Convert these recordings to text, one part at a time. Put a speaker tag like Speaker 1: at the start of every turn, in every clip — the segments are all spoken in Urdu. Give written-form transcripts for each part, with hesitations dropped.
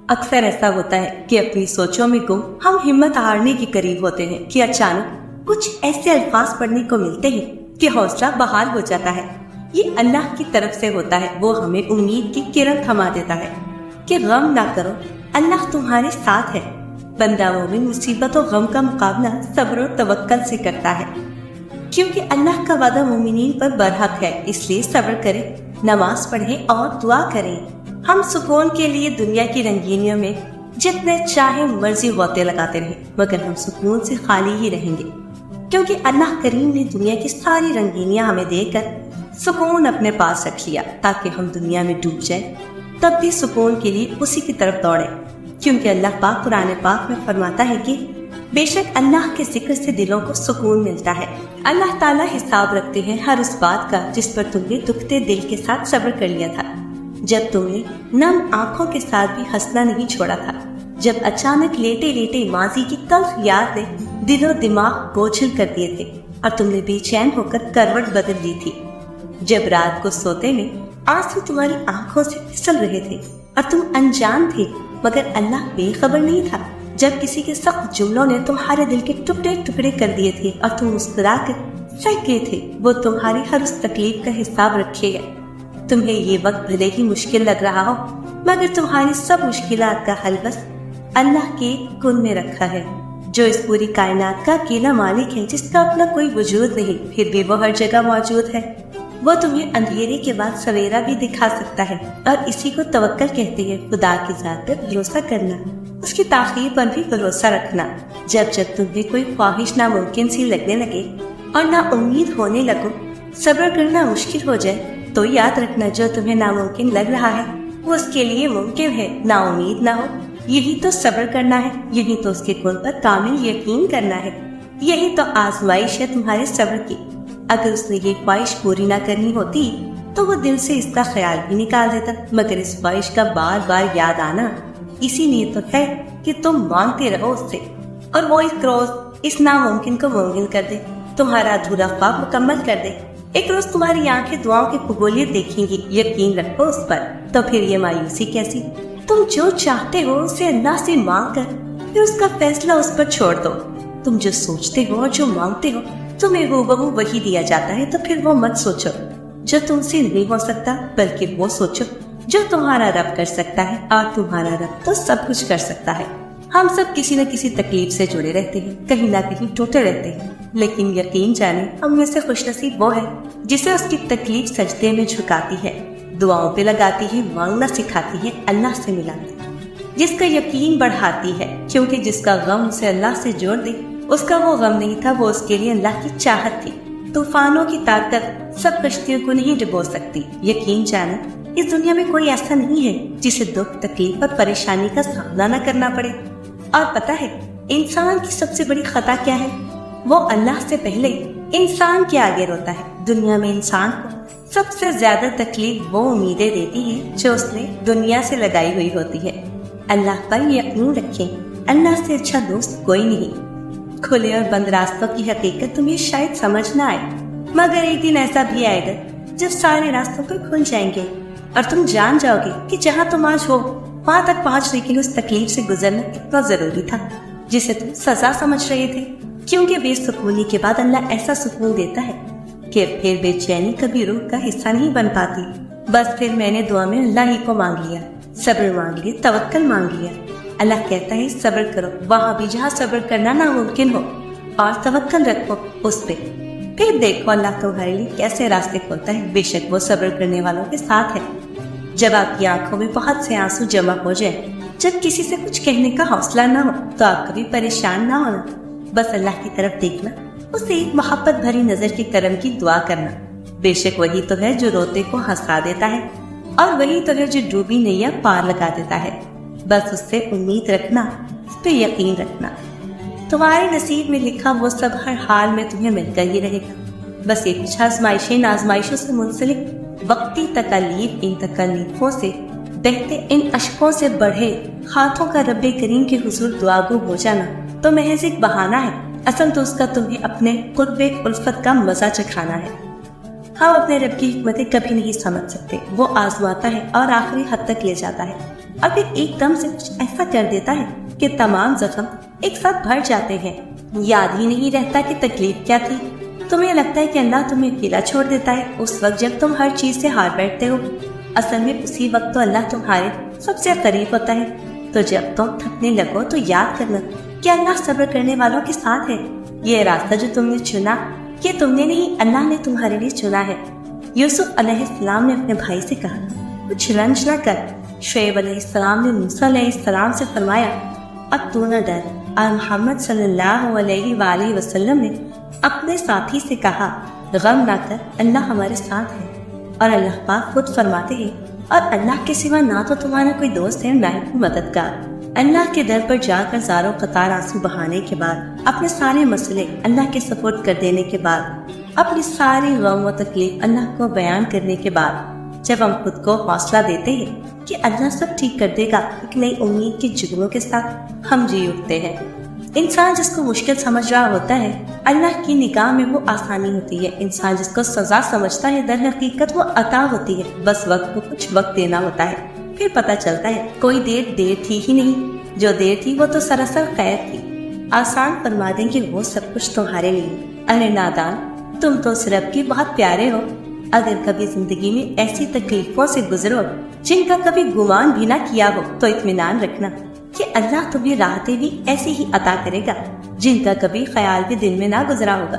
Speaker 1: اکثر ایسا ہوتا ہے کہ اپنی سوچوں میں گم ہم ہمت ہارنے کے قریب ہوتے ہیں کہ اچانک کچھ ایسے الفاظ پڑھنے کو ملتے ہیں کہ حوصلہ بحال ہو جاتا ہے۔ یہ اللہ کی طرف سے ہوتا ہے، وہ ہمیں امید کی کرن تھما دیتا ہے کہ غم نہ کرو، اللہ تمہارے ساتھ ہے۔ بندہ مومن مصیبت و غم کا مقابلہ صبر و توکل سے کرتا ہے، کیونکہ اللہ کا وعدہ مومنین پر برحق ہے۔ اس لیے صبر کریں، نماز پڑھیں اور دعا کریں۔ ہم سکون کے لیے دنیا کی رنگینیوں میں جتنے چاہے مرضی غوطے لگاتے رہیں، مگر ہم سکون سے خالی ہی رہیں گے، کیونکہ اللہ کریم نے دنیا کی ساری رنگینیاں ہمیں دے کر سکون اپنے پاس رکھ لیا تاکہ ہم دنیا میں ڈوب جائیں تب بھی سکون کے لیے اسی کی طرف دوڑیں، کیونکہ اللہ پاک قرآن پاک میں فرماتا ہے کہ بے شک اللہ کے ذکر سے دلوں کو سکون ملتا ہے۔ اللہ تعالیٰ حساب رکھتے ہیں ہر اس بات کا جس پر تم نے دکھتے دل کے ساتھ صبر کر لیا تھا، جب تم نے نم آنکھوں کے ساتھ بھی ہنسنا نہیں چھوڑا تھا، جب اچانک لیٹے لیٹے ماضی کی تلخ یاد نے دل و دماغ بوجھل کر دیے تھے اور تم نے بے چین ہو کر کروٹ بدل دی تھی، جب رات کو سوتے میں آنسو تمہاری آنکھوں سے پھسل رہے تھے اور تم انجان تھے مگر اللہ بے خبر نہیں تھا، جب کسی کے سخت جملوں نے تمہارے دل کے ٹکڑے ٹکڑے کر دیے تھے اور تم مسکرا کر پھینک گئے تھے، وہ تمہاری ہر اس تکلیف کا حساب رکھے گا۔ تمہیں یہ وقت بھلے ہی مشکل لگ رہا ہو مگر تمہاری سب مشکلات کا حل بس اللہ کے کن میں رکھا ہے، جو اس پوری کائنات کا اکیلا مالک ہے، جس کا اپنا کوئی وجود نہیں پھر بھی وہ ہر جگہ موجود ہے۔ وہ تمہیں اندھیرے کے بعد سویرا بھی دکھا سکتا ہے، اور اسی کو توکل کہتے ہیں، خدا کی ذات پر بھروسہ کرنا، اس کی تاخیر پر بھی بھروسہ رکھنا۔ جب جب تمہیں کوئی خواہش ناممکن سی لگنے لگے اور نا امید ہونے لگو، صبر کرنا مشکل ہو جائے تو یاد رکھنا جو تمہیں ناممکن لگ رہا ہے وہ اس کے لیے ممکن ہے۔ نا امید نہ ہو، یہی تو صبر کرنا ہے، یہی تو اس کے کن پر کامل یقین کرنا ہے، یہی تو آزمائش ہے تمہارے صبر کی۔ اگر اس نے یہ خواہش پوری نہ کرنی ہوتی تو وہ دل سے اس کا خیال بھی نکال دیتا، مگر اس خواہش کا بار بار یاد آنا اسی لیے تو ہے کہ تم مانگتے رہو اس سے، اور وہ ایک روز اس ناممکن کو ممکن کر دے، تمہارا ادھورا خواب مکمل کر دے۔ ایک روز تمہاری آنکھیں دعاؤں کی قبولیت دیکھیں گی، یقین رکھو اس پر، تو پھر یہ مایوسی کیسی؟ تم جو چاہتے ہو اسے اللہ سے مانگ کر پھر اس کا فیصلہ اس پر چھوڑ دو۔ تم جو سوچتے ہو اور جو مانگتے ہو تمہیں ہو وہی دیا جاتا ہے، تو پھر وہ مت سوچو جو تم سے نہیں ہو سکتا، بلکہ وہ سوچو جو تمہارا رب کر سکتا ہے، اور تمہارا رب تو سب کچھ کر سکتا ہے۔ ہم سب کسی نہ کسی تکلیف سے جڑے رہتے ہیں، کہیں نہ کہیں ٹوٹے رہتے ہیں، لیکن یقین جانے ہم میں سے خوش نصیب وہ ہے جسے اس کی تکلیف سجدے میں جھکاتی ہے، دعاؤں پہ لگاتی ہے، مانگنا سکھاتی ہے، اللہ سے ملاتی ہے، جس کا یقین بڑھاتی ہے، کیونکہ جس کا غم اسے اللہ سے جوڑ دے اس کا وہ غم نہیں تھا، وہ اس کے لیے اللہ کی چاہت تھی۔ طوفانوں کی طاقت سب کشتیوں کو نہیں ڈبو سکتی۔ یقین جانے اس دنیا میں کوئی ایسا نہیں ہے جسے دکھ تکلیف اور پریشانی کا سامنا نہ کرنا پڑے۔ اور پتہ ہے انسان کی سب سے بڑی خطا کیا ہے؟ وہ اللہ سے پہلے انسان کے آگے روتا ہے۔ دنیا میں انسان کو سب سے زیادہ تکلیف وہ امیدیں دیتی ہے جو اس نے دنیا سے لگائی ہوئی ہوتی ہے۔ اللہ پر یقین رکھیں، اللہ سے اچھا دوست کوئی نہیں۔ کھلے اور بند راستوں کی حقیقت تمہیں شاید سمجھ نہ آئے، مگر ایک دن ایسا بھی آئے گا جب سارے راستوں پر کھل جائیں گے اور تم جان جاؤ گے کہ جہاں تم آج ہو وہاں تک پہنچنے کے لیے اس تکلیف سے گزرنا کتنا ضروری تھا جسے تم سزا سمجھ رہے تھے۔ کیونکہ بے سکونی کے بعد اللہ ایسا سکون دیتا ہے کہ پھر بے چینی کبھی روح کا حصہ نہیں بن پاتی۔ بس پھر میں نے دعا میں اللہ ہی کو مانگ لیا، صبر مانگ لیا، توکل مانگ لیا۔ اللہ کہتا ہے صبر کرو وہاں بھی جہاں صبر کرنا ناممکن ہو، اور توکل رکھو اس پہ، پھر دیکھو اللہ تمہارے لیے کیسے راستے کھولتا ہے۔ بے شک وہ صبر کرنے والوں کے ساتھ ہے۔ جب آپ کی آنکھوں میں بہت سے آنسو جمع ہو جائیں، جب کسی سے کچھ کہنے کا حوصلہ نہ ہو، تو آپ کبھی پریشان نہ ہونا، بس اللہ کی طرف دیکھنا، اسے ایک محبت بھری نظر کے کرم کی دعا کرنا۔ بے شک وہی تو ہے جو روتے کو ہنسا دیتا ہے، اور وہی تو ہے جو ڈوبی نیا پار لگا دیتا ہے۔ بس اس سے امید رکھنا، اس پہ یقین رکھنا۔ تمہارے نصیب میں لکھا وہ سب ہر حال میں تمہیں مل کر ہی رہے گا۔ بس یہ کچھ آزمائشیں نازمائشوں سے منسلک وقتی تکالیف، ان تکالیفوں سے بہتے ان اشکوں سے بڑھے ہاتھوں کا رب کریم کے حضور دعا گو ہو جانا تو محض ایک بہانہ ہے، اصل تو اس کا تمہیں اپنے قرب الفت کا مزہ چکھانا ہے۔ ہم اپنے رب کی حکمتیں کبھی نہیں سمجھ سکتے. وہ آزماتا ہے اور آخری حد تک لے جاتا ہے اور پھر ایک دم سے کچھ ایسا کر دیتا ہے کہ تمام زخم ایک ساتھ بھر جاتے ہیں. یاد ہی نہیں رہتا کہ تکلیف کیا تھی. تمہیں لگتا ہے کہ اللہ تمہیں اکیلا چھوڑ دیتا ہے اس وقت جب تم ہر چیز سے ہار بیٹھتے ہو. اصل میں اسی وقت تو اللہ تمہارے سب سے قریب ہوتا ہے. تو جب تم تھکنے لگو تو یاد کرنا کہ اللہ صبر کرنے والوں کے ساتھ ہے. یہ راستہ جو تم نے چنا یہ تم نے نہیں, اللہ نے تمہارے لیے چنا ہے. یوسف علیہ السلام نے اپنے بھائی سے کہا کچھ رنج نہ کر. شعیب علیہ السلام نے موسیٰ علیہ السلام سے فرمایا اب تو نہ ڈر. اور محمد صلی اللہ علیہ وآلہ وسلم نے اپنے ساتھی سے کہا غم نہ کر, اللہ ہمارے ساتھ ہے. اور اللہ پاک خود فرماتے ہیں اور اللہ کے سوا نہ تو تمہارا کوئی دوست ہے نہ ہی کوئی مددگار. اللہ کے در پر جا کر زاروں قطار آنسو بہانے کے بعد, اپنے سارے مسئلے اللہ کے سپرد کر دینے کے بعد, اپنی ساری غم و تکلیف اللہ کو بیان کرنے کے بعد, جب ہم خود کو حوصلہ دیتے ہیں کہ اللہ سب ٹھیک کر دے گا, ایک نئی امید کے جگنوں کے ساتھ ہم جی اٹھتے ہیں. انسان جس کو مشکل سمجھ رہا ہوتا ہے اللہ کی نگاہ میں وہ آسانی ہوتی ہے. انسان جس کو سزا سمجھتا ہے در حقیقت وہ عطا ہوتی ہے. بس وقت کو کچھ وقت دینا ہوتا ہے, پھر پتہ چلتا ہے کوئی دیر تھی ہی نہیں. جو دیر تھی وہ تو سراسر خیر تھی. آسان فرما دیں کہ وہ سب کچھ تمہارے لیے. ارے نادان, تم تو اس رب کے بہت پیارے ہو. اگر کبھی زندگی میں ایسی تکلیفوں سے گزرو جن کا کبھی گمان بھی نہ کیا ہو تو اطمینان رکھنا کہ اللہ تمہیں راحتیں بھی ایسی ہی عطا کرے گا جن کا کبھی خیال بھی دل میں نہ گزرا ہوگا.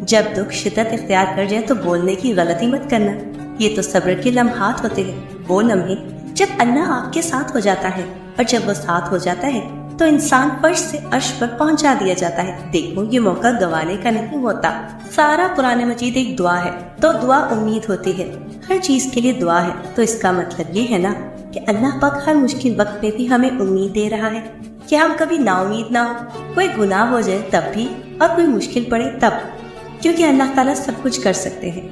Speaker 1: جب دکھ شدت اختیار کر جائے تو بولنے کی غلطی مت کرنا. یہ تو صبر کے لمحات ہوتے ہیں, وہ لمحے جب اللہ آپ کے ساتھ ہو جاتا ہے, اور جب وہ ساتھ ہو جاتا ہے تو انسان فرش سے عرش پر پہنچا دیا جاتا ہے. دیکھو یہ موقع گنوانے کا نہیں ہوتا. سارا قرآن مجید ایک دعا ہے, تو دعا امید ہوتی ہے. ہر چیز کے لیے دعا ہے, تو اس کا مطلب یہ ہے نا کہ اللہ پاک ہر مشکل وقت میں بھی ہمیں امید دے رہا ہے کہ ہم کبھی نا امید نہ ہو. کوئی گناہ ہو جائے تب بھی, اور کوئی مشکل پڑے تب, کیونکہ اللہ تعالیٰ سب کچھ کر سکتے ہیں.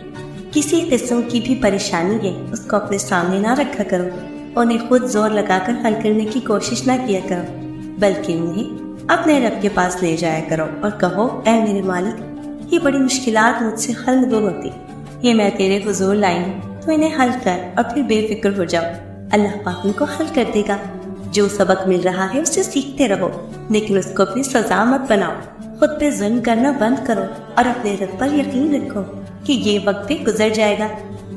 Speaker 1: کسی قسم کی بھی پریشانی ہے اس کو اپنے سامنے نہ رکھا کرو, انہیں خود زور لگا کر حل کرنے کی کوشش نہ کیا کرو, بلکہ انہیں اپنے رب کے پاس لے جایا کرو اور کہو اے میرے مالک, یہ بڑی مشکلات مجھ سے حل نہیں ہوتی, یہ میں تیرے حضور لائی ہوں, تو انہیں حل کر اور پھر بے فکر ہو جاؤ. اللہ پاک ان کو حل کر دے گا. جو سبق مل رہا ہے اسے سیکھتے رہو, لیکن اس کو اپنی سزا مت بناؤ. خود پہ ظلم کرنا بند کرو اور اپنے رب پر یقین رکھو کہ یہ وقت بھی گزر جائے گا.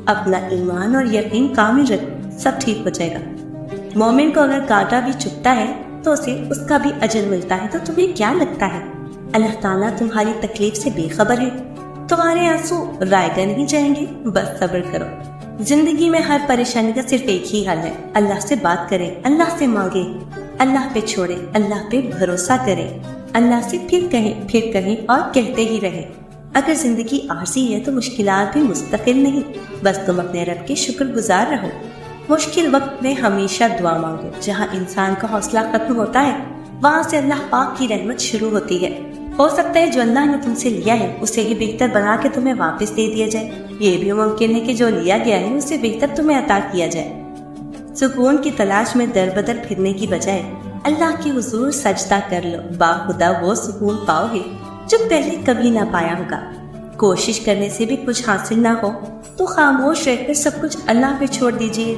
Speaker 1: اپنا ایمان اور یقین کامل رکھو, سب ٹھیک ہو جائے گا. مومن کو اگر کانٹا بھی چبھتا ہے تو اسے اس کا بھی اجر ملتا ہے. تو تمہیں کیا لگتا ہے اللہ تعالیٰ تمہاری تکلیف سے بے خبر ہے؟ تمہارے آنسو رائے گا نہیں جائیں گے. بس صبر کرو. زندگی میں ہر پریشانی کا صرف ایک ہی حل ہے, اللہ سے بات کریں, اللہ سے مانگے, اللہ پہ چھوڑے, اللہ پہ بھروسہ کریں, اللہ سے پھر کہیں اور کہتے ہی رہیں. اگر زندگی عارضی ہے تو مشکلات بھی مستقل نہیں. بس تم اپنے رب کے شکر گزار رہو. مشکل وقت میں ہمیشہ دعا مانگو. جہاں انسان کا حوصلہ ختم ہوتا ہے وہاں سے اللہ پاک کی رحمت شروع ہوتی ہے. ہو سکتا ہے جو اللہ نے تم سے لیا ہے اسے ہی بہتر بنا کے تمہیں واپس دے دیا جائے. یہ بھی ممکن ہے کہ جو لیا گیا ہے اسے بہتر تمہیں عطا کیا جائے. سکون کی تلاش میں در بدر پھرنے کی بجائے اللہ کے حضور سجدہ کر لو. باخدا وہ سکون پاؤ گے جو پہلے کبھی نہ پایا ہوگا. کوشش کرنے سے بھی کچھ حاصل نہ ہو تو خاموش رہ کر سب کچھ اللہ پہ چھوڑ دیجیے.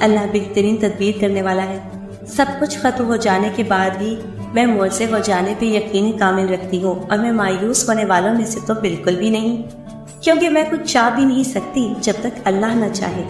Speaker 1: اللہ بہترین تدبیر کرنے والا ہے. سب کچھ ختم ہو جانے کے بعد بھی میں مؤثر ہو جانے پہ یقین کامل رکھتی ہوں, اور میں مایوس ہونے والوں میں سے تو بالکل بھی نہیں, کیونکہ میں کچھ چاہ بھی نہیں سکتی جب تک اللہ نہ چاہے.